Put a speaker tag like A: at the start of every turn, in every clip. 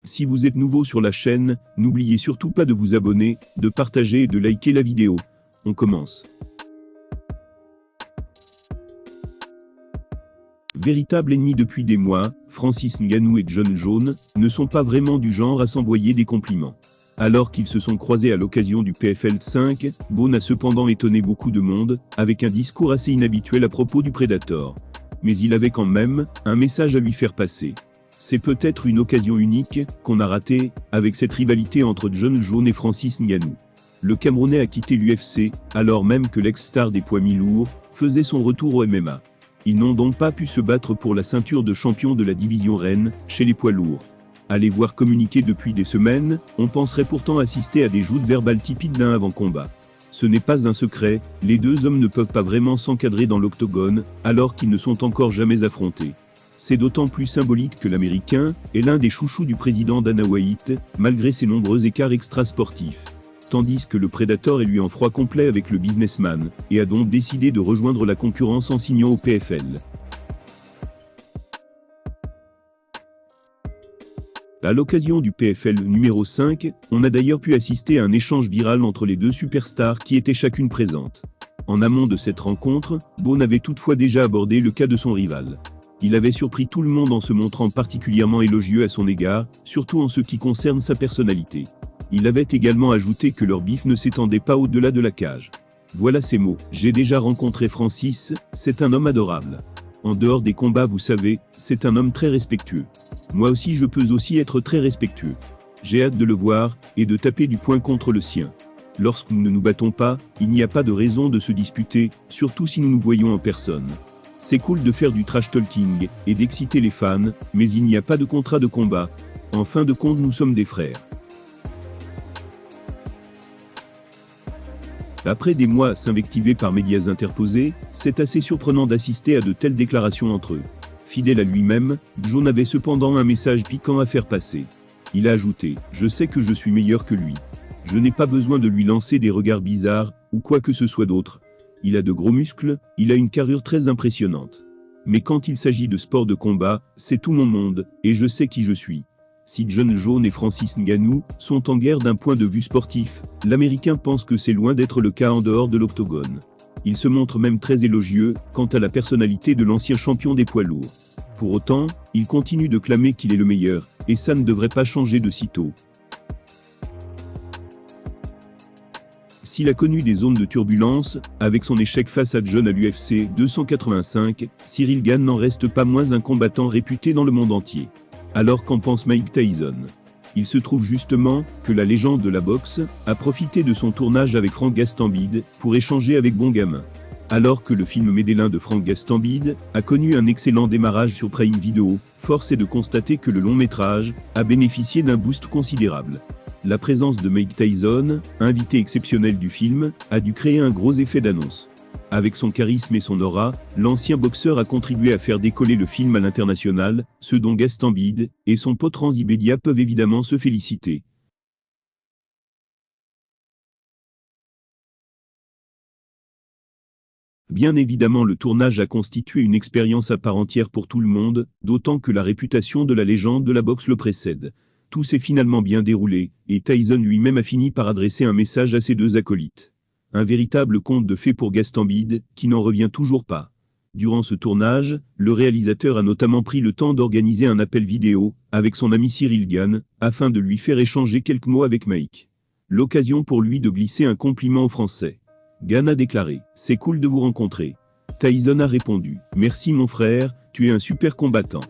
A: Si vous êtes nouveau sur la chaîne, n'oubliez surtout pas de vous abonner, de partager et de liker la vidéo. On commence. Véritable ennemi depuis des mois, Francis Ngannou et Jon Jones ne sont pas vraiment du genre à s'envoyer des compliments. Alors qu'ils se sont croisés à l'occasion du PFL 5, Bourne a cependant étonné beaucoup de monde, avec un discours assez inhabituel à propos du Predator. Mais il avait quand même un message à lui faire passer. C'est peut-être une occasion unique qu'on a ratée, avec cette rivalité entre Jon Jones et Francis Ngannou. Le Camerounais a quitté l'UFC, alors même que l'ex-star des poids mi-lourds faisait son retour au MMA. Ils n'ont donc pas pu se battre pour la ceinture de champion de la division reine, chez les poids lourds. À les voir communiquer depuis des semaines, on penserait pourtant assister à des joutes verbales typiques d'un avant-combat. Ce n'est pas un secret, les deux hommes ne peuvent pas vraiment s'encadrer dans l'octogone, alors qu'ils ne sont encore jamais affrontés. C'est d'autant plus symbolique que l'Américain est l'un des chouchous du président Dana White, malgré ses nombreux écarts extrasportifs. Tandis que le Predator est lui en froid complet avec le businessman, et a donc décidé de rejoindre la concurrence en signant au PFL. À l'occasion du PFL numéro 5, on a d'ailleurs pu assister à un échange viral entre les deux superstars qui étaient chacune présentes. En amont de cette rencontre, Bourne avait toutefois déjà abordé le cas de son rival. Il avait surpris tout le monde en se montrant particulièrement élogieux à son égard, surtout en ce qui concerne sa personnalité. Il avait également ajouté que leur bif ne s'étendait pas au-delà de la cage. Voilà ses mots. « J'ai déjà rencontré Francis, c'est un homme adorable. En dehors des combats, vous savez, c'est un homme très respectueux. Moi aussi je peux aussi être très respectueux. J'ai hâte de le voir, et de taper du poing contre le sien. Lorsque nous ne nous battons pas, il n'y a pas de raison de se disputer, surtout si nous nous voyons en personne. C'est cool de faire du trash talking, et d'exciter les fans, mais il n'y a pas de contrat de combat. En fin de compte, nous sommes des frères. » Après des mois à s'invectiver par médias interposés, c'est assez surprenant d'assister à de telles déclarations entre eux. Fidèle à lui-même, Jon avait cependant un message piquant à faire passer. Il a ajouté « Je sais que je suis meilleur que lui. Je n'ai pas besoin de lui lancer des regards bizarres, ou quoi que ce soit d'autre. Il a de gros muscles, il a une carrure très impressionnante. Mais quand il s'agit de sport de combat, c'est tout mon monde, et je sais qui je suis. » Si Jon Jones et Francis Ngannou sont en guerre d'un point de vue sportif, l'Américain pense que c'est loin d'être le cas en dehors de l'octogone. Il se montre même très élogieux quant à la personnalité de l'ancien champion des poids lourds. Pour autant, il continue de clamer qu'il est le meilleur, et ça ne devrait pas changer de sitôt. S'il a connu des zones de turbulence, avec son échec face à Jon à l'UFC 285, Ciryl Gane n'en reste pas moins un combattant réputé dans le monde entier. Alors qu'en pense Mike Tyson? Il se trouve justement que la légende de la boxe a profité de son tournage avec Frank Gastambide pour échanger avec Bon Gamin. Alors que le film Medellin de Frank Gastambide a connu un excellent démarrage sur Prime Video, force est de constater que le long métrage a bénéficié d'un boost considérable. La présence de Mike Tyson, invité exceptionnel du film, a dû créer un gros effet d'annonce. Avec son charisme et son aura, l'ancien boxeur a contribué à faire décoller le film à l'international, ce dont Gastambide et son pote Ranzy Bedia peuvent évidemment se féliciter. Bien évidemment, le tournage a constitué une expérience à part entière pour tout le monde, d'autant que la réputation de la légende de la boxe le précède. Tout s'est finalement bien déroulé, et Tyson lui-même a fini par adresser un message à ses deux acolytes. Un véritable conte de fées pour Gastambide, qui n'en revient toujours pas. Durant ce tournage, le réalisateur a notamment pris le temps d'organiser un appel vidéo avec son ami Ciryl Gane, afin de lui faire échanger quelques mots avec Mike. L'occasion pour lui de glisser un compliment aux Français. Gane a déclaré « C'est cool de vous rencontrer ». Tyson a répondu « Merci mon frère, tu es un super combattant ».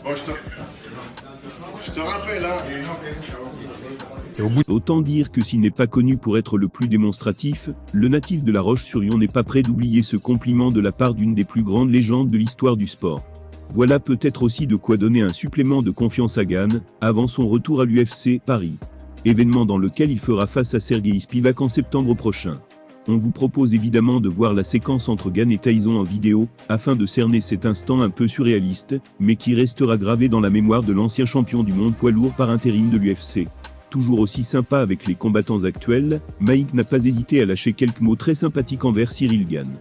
B: Bon, je te rappelle, hein.
A: Autant dire que s'il n'est pas connu pour être le plus démonstratif, le natif de La Roche-sur-Yon n'est pas prêt d'oublier ce compliment de la part d'une des plus grandes légendes de l'histoire du sport. Voilà peut-être aussi de quoi donner un supplément de confiance à Gane, avant son retour à l'UFC Paris. Événement dans lequel il fera face à Sergei Spivak en septembre prochain. On vous propose évidemment de voir la séquence entre Gane et Tyson en vidéo, afin de cerner cet instant un peu surréaliste, mais qui restera gravé dans la mémoire de l'ancien champion du monde poids lourd par intérim de l'UFC. Toujours aussi sympa avec les combattants actuels, Mike n'a pas hésité à lâcher quelques mots très sympathiques envers Cyril Gane.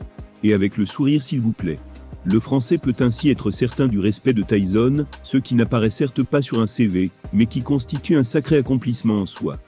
A: Et avec le sourire s'il vous plaît. Le Français peut ainsi être certain du respect de Tyson, ce qui n'apparaît certes pas sur un CV, mais qui constitue un sacré accomplissement en soi.